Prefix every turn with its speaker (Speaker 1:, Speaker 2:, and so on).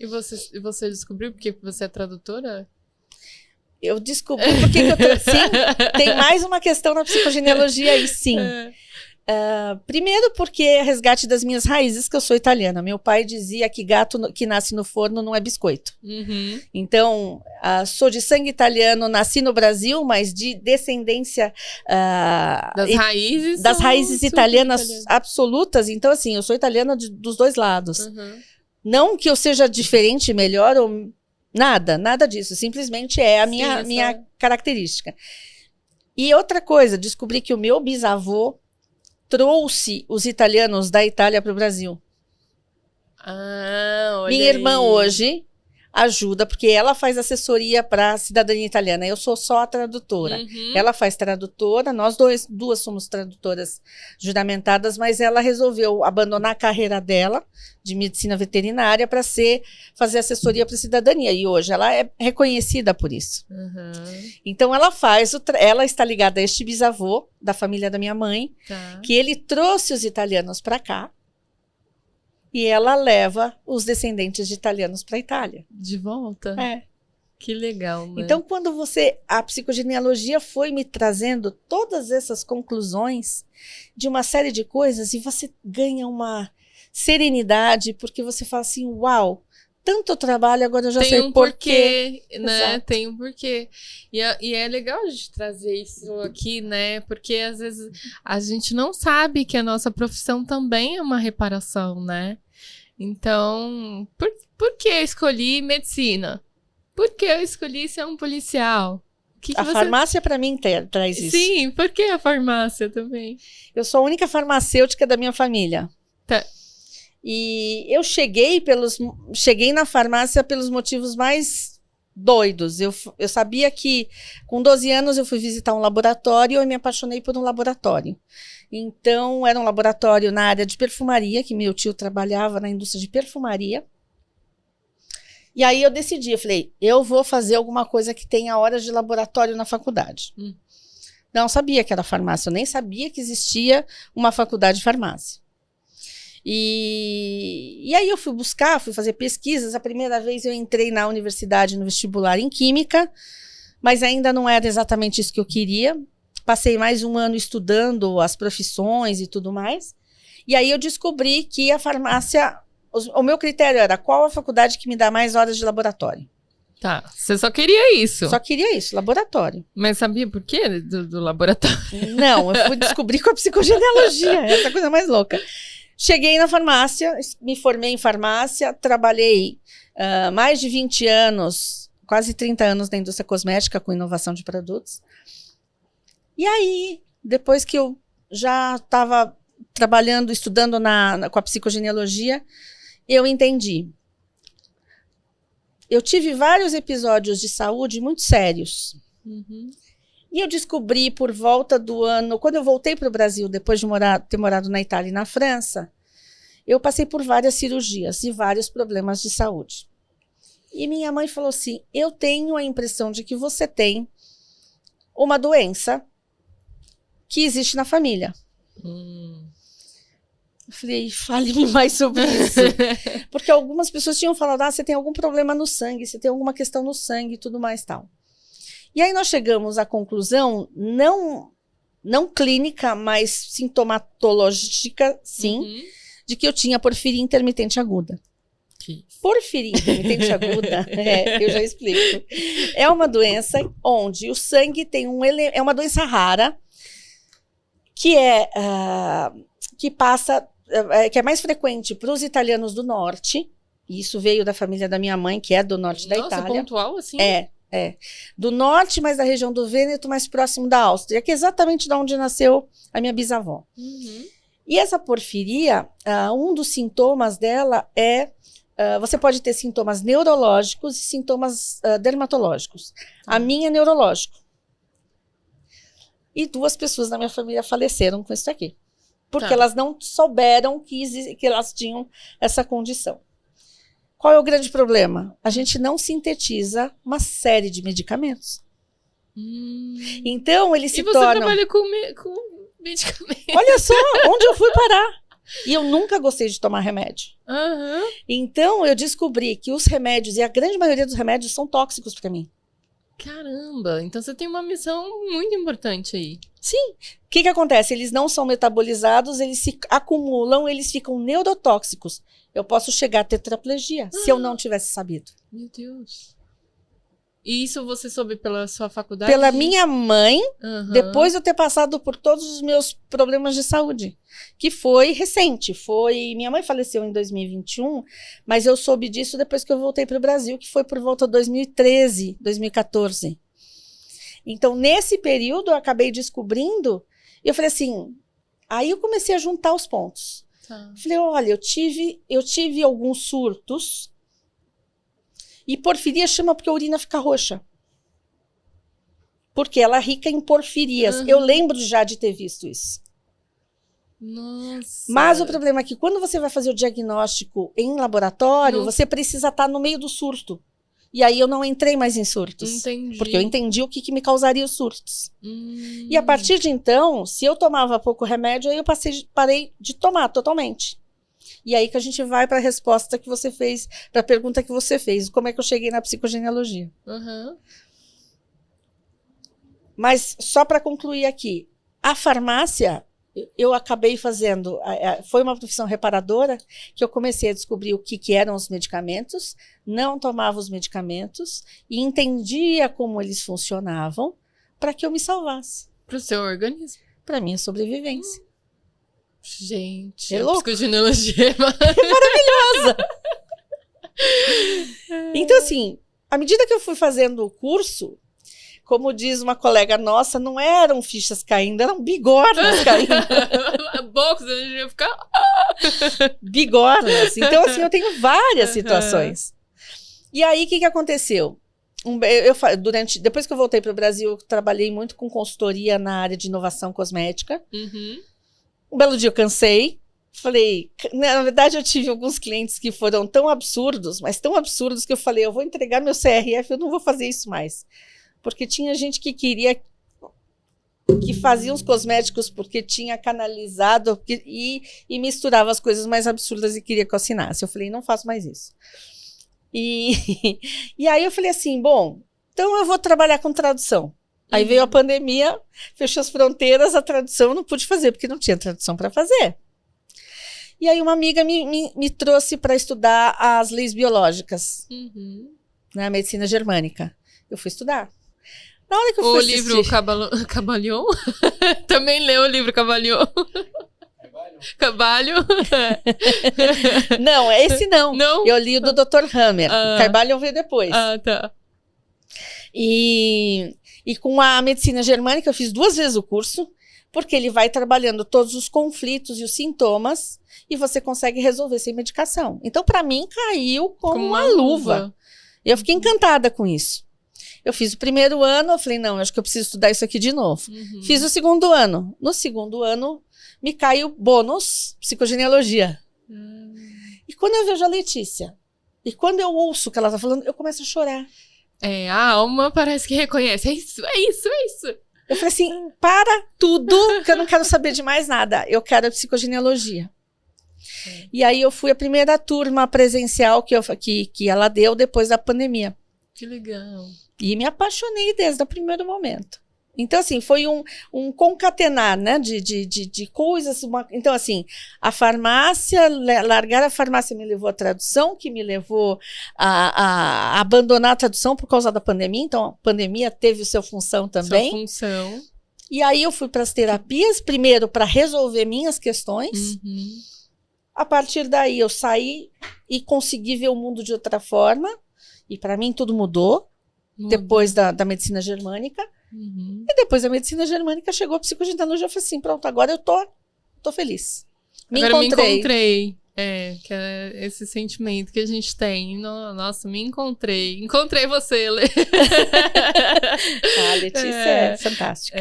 Speaker 1: E você descobriu porque você é tradutora?
Speaker 2: Eu descobri por que eu tô... Sim, tem mais uma questão na psicogenealogia aí, sim. Primeiro porque é resgate das minhas raízes, que eu sou italiana. Meu pai dizia que gato que nasce no forno não é biscoito.
Speaker 1: Uhum.
Speaker 2: Então, sou de sangue italiano, nasci no Brasil, mas de descendência...
Speaker 1: das
Speaker 2: raízes italianas absolutas. Então, assim, eu sou italiana dos dois lados.
Speaker 1: Uhum.
Speaker 2: Não que eu seja diferente, melhor ou... Nada disso. Simplesmente é a minha característica. E outra coisa, descobri que o meu bisavô trouxe os italianos da Itália para o Brasil.
Speaker 1: Olha
Speaker 2: Minha irmã hoje ajuda, porque ela faz assessoria para a cidadania italiana. Eu sou só a tradutora.
Speaker 1: Uhum.
Speaker 2: Ela faz tradutora, nós duas somos tradutoras juramentadas, mas ela resolveu abandonar a carreira dela de medicina veterinária para fazer assessoria para a cidadania. E hoje ela é reconhecida por isso.
Speaker 1: Uhum.
Speaker 2: Então ela está ligada a este bisavô da família da minha mãe, que ele trouxe os italianos para cá. E ela leva os descendentes de italianos para a Itália.
Speaker 1: De volta?
Speaker 2: É.
Speaker 1: Que legal, né?
Speaker 2: Então, quando a psicogenealogia foi me trazendo todas essas conclusões de uma série de coisas, e você ganha uma serenidade, porque você fala assim, uau, tanto trabalho, agora eu já sei
Speaker 1: um
Speaker 2: porquê.
Speaker 1: Né?
Speaker 2: Exato.
Speaker 1: Tem um porquê. E é legal a gente trazer isso aqui, né? Porque às vezes a gente não sabe que a nossa profissão também é uma reparação, né? Então, por que eu escolhi medicina? Por que eu escolhi ser um policial?
Speaker 2: Farmácia, para mim, traz isso.
Speaker 1: Sim, por que a farmácia também?
Speaker 2: Eu sou a única farmacêutica da minha família.
Speaker 1: Tá.
Speaker 2: E eu cheguei na farmácia pelos motivos mais doidos. Eu sabia que com 12 anos eu fui visitar um laboratório e eu me apaixonei por um laboratório. Então, era um laboratório na área de perfumaria, que meu tio trabalhava na indústria de perfumaria. E aí eu decidi, eu falei, eu vou fazer alguma coisa que tenha horas de laboratório na faculdade. Não sabia que era farmácia, eu nem sabia que existia uma faculdade de farmácia. E aí eu fui fazer pesquisas. A primeira vez eu entrei na universidade, no vestibular em Química, mas ainda não era exatamente isso que eu queria. Passei mais um ano estudando as profissões e tudo mais. E aí eu descobri que a farmácia... O meu critério era qual a faculdade que me dá mais horas de laboratório.
Speaker 1: Tá, você só queria isso?
Speaker 2: Só queria isso, laboratório.
Speaker 1: Mas sabia por quê do laboratório?
Speaker 2: Não, eu fui descobrir com a psicogenealogia, essa coisa mais louca. Cheguei na farmácia, me formei em farmácia, trabalhei mais de 20 anos, quase 30 anos na indústria cosmética com inovação de produtos. E aí, depois que eu já estava trabalhando, estudando com a psicogenealogia, eu entendi. Eu tive vários episódios de saúde muito sérios.
Speaker 1: Uhum.
Speaker 2: E eu descobri por volta do ano... Quando eu voltei para o Brasil, depois de ter morado na Itália e na França, eu passei por várias cirurgias e vários problemas de saúde. E minha mãe falou assim, eu tenho a impressão de que você tem uma doença que existe na família. Eu falei, fale-me mais sobre isso. Porque algumas pessoas tinham falado, você tem algum problema no sangue, você tem alguma questão no sangue e tudo mais tal. E aí nós chegamos à conclusão, não clínica, mas sintomatológica, sim, de que eu tinha porfiria intermitente aguda. Porfiria intermitente aguda, eu já explico. É uma doença onde o sangue tem é uma doença rara, que que é mais frequente para os italianos do norte. Isso veio da família da minha mãe, que é do norte da Itália.
Speaker 1: Nossa, pontual assim?
Speaker 2: Do norte, mas da região do Vêneto, mais próximo da Áustria, que é exatamente de onde nasceu a minha bisavó. E essa porfiria, um dos sintomas dela você pode ter sintomas neurológicos e sintomas dermatológicos. A minha é neurológico. E 2 pessoas da minha família faleceram com isso aqui. Porque elas não souberam que elas tinham essa condição. Qual é o grande problema? A gente não sintetiza uma série de medicamentos. Então, eles se tornam...
Speaker 1: E você trabalha com medicamentos.
Speaker 2: Olha só, onde eu fui parar. E eu nunca gostei de tomar remédio.
Speaker 1: Aham.
Speaker 2: Então, eu descobri que os remédios, e a grande maioria dos remédios, são tóxicos para mim.
Speaker 1: Caramba, então você tem uma missão muito importante aí.
Speaker 2: Sim. O que acontece? Eles não são metabolizados, eles se acumulam, eles ficam neurotóxicos. Eu posso chegar a tetraplegia, se eu não tivesse sabido.
Speaker 1: Meu Deus. E isso você soube pela sua faculdade?
Speaker 2: Pela minha mãe,
Speaker 1: Aham.
Speaker 2: depois de eu ter passado por todos os meus problemas de saúde, que foi recente. Minha mãe faleceu em 2021, mas eu soube disso depois que eu voltei para o Brasil, que foi por volta de 2013, 2014. Então, nesse período, eu acabei descobrindo, e eu falei assim, aí eu comecei a juntar os pontos.
Speaker 1: Tá.
Speaker 2: Falei, olha, eu tive alguns surtos, e porfiria chama porque a urina fica roxa. Porque ela é rica em porfirias.
Speaker 1: Uhum.
Speaker 2: Eu lembro já de ter visto isso.
Speaker 1: Nossa.
Speaker 2: Mas o problema é que quando você vai fazer o diagnóstico em laboratório, você precisa estar no meio do surto. E aí eu não entrei mais em surtos.
Speaker 1: Entendi.
Speaker 2: Porque eu entendi o que me causaria os surtos. E a partir de então, se eu tomava pouco remédio, aí eu parei de tomar totalmente. E aí que a gente vai para a resposta que você fez, para a pergunta que você fez. Como é que eu cheguei na psicogenealogia?
Speaker 1: Uhum.
Speaker 2: Mas só para concluir aqui, a farmácia, eu acabei fazendo, foi uma profissão reparadora, que eu comecei a descobrir o que eram os medicamentos, não tomava os medicamentos e entendia como eles funcionavam para que eu me salvasse.
Speaker 1: Pro seu organismo.
Speaker 2: Para minha sobrevivência.
Speaker 1: Gente,
Speaker 2: É
Speaker 1: a
Speaker 2: louco.
Speaker 1: psicogenealogia é
Speaker 2: Maravilhosa! Então, assim, à medida que eu fui fazendo o curso, como diz uma colega nossa, não eram fichas caindo, eram bigornas caindo.
Speaker 1: A boca, a gente ia ficar...
Speaker 2: Bigornas. Então, assim, eu tenho várias situações. E aí, o que aconteceu? Depois que eu voltei para o Brasil, eu trabalhei muito com consultoria na área de inovação cosmética.
Speaker 1: Uhum.
Speaker 2: Um belo dia eu cansei, falei, na verdade eu tive alguns clientes que foram tão absurdos, mas tão absurdos que eu falei, eu vou entregar meu CRF, eu não vou fazer isso mais. Porque tinha gente que queria, que fazia os cosméticos porque tinha canalizado e misturava as coisas mais absurdas e queria que eu assinasse. Eu falei, não faço mais isso. E aí eu falei assim, bom, então eu vou trabalhar com tradução. Aí veio a pandemia, fechou as fronteiras, a tradução eu não pude fazer, porque não tinha tradução para fazer. E aí uma amiga me trouxe para estudar as leis biológicas, na medicina germânica. Eu fui estudar. Na hora que eu fui assistir...
Speaker 1: livro Cabalhon? Também leu o livro Cabalhon? Cabalho?
Speaker 2: Não, esse não.
Speaker 1: Não?
Speaker 2: Eu li o do Dr. Hammer. Carvalho eu vi depois.
Speaker 1: Ah, tá.
Speaker 2: E com a medicina germânica eu fiz 2 vezes o curso, porque ele vai trabalhando todos os conflitos e os sintomas e você consegue resolver sem medicação. Então, para mim, caiu como uma luva. Eu fiquei encantada com isso. Eu fiz o primeiro ano, eu falei, não, eu acho que eu preciso estudar isso aqui de novo. Fiz o segundo ano. No segundo ano, me caiu bônus psicogenealogia. E quando eu vejo a Letícia, e quando eu ouço o que ela está falando, eu começo a chorar.
Speaker 1: A alma parece que reconhece. É isso, é isso, é isso.
Speaker 2: Eu falei assim, para tudo, que eu não quero saber de mais nada. Eu quero a psicogenealogia. E aí eu fui a primeira turma presencial que ela deu depois da pandemia.
Speaker 1: Que legal.
Speaker 2: E me apaixonei desde o primeiro momento. Então, assim, foi um concatenar, né, de coisas. Então, assim, a farmácia, largar a farmácia me levou à tradução, que me levou a abandonar a tradução por causa da pandemia. Então, a pandemia teve sua função também.
Speaker 1: Sua função.
Speaker 2: E aí eu fui para as terapias, primeiro para resolver minhas questões. A partir daí eu saí e consegui ver o mundo de outra forma. E para mim tudo mudou. Depois da medicina germânica. E depois da medicina germânica chegou a psicogenealogia. Eu falei assim, pronto, agora eu tô feliz. Me encontrei.
Speaker 1: Que é esse sentimento que a gente tem. Nossa, me encontrei. Encontrei você, Lê.
Speaker 2: A Letícia é fantástica.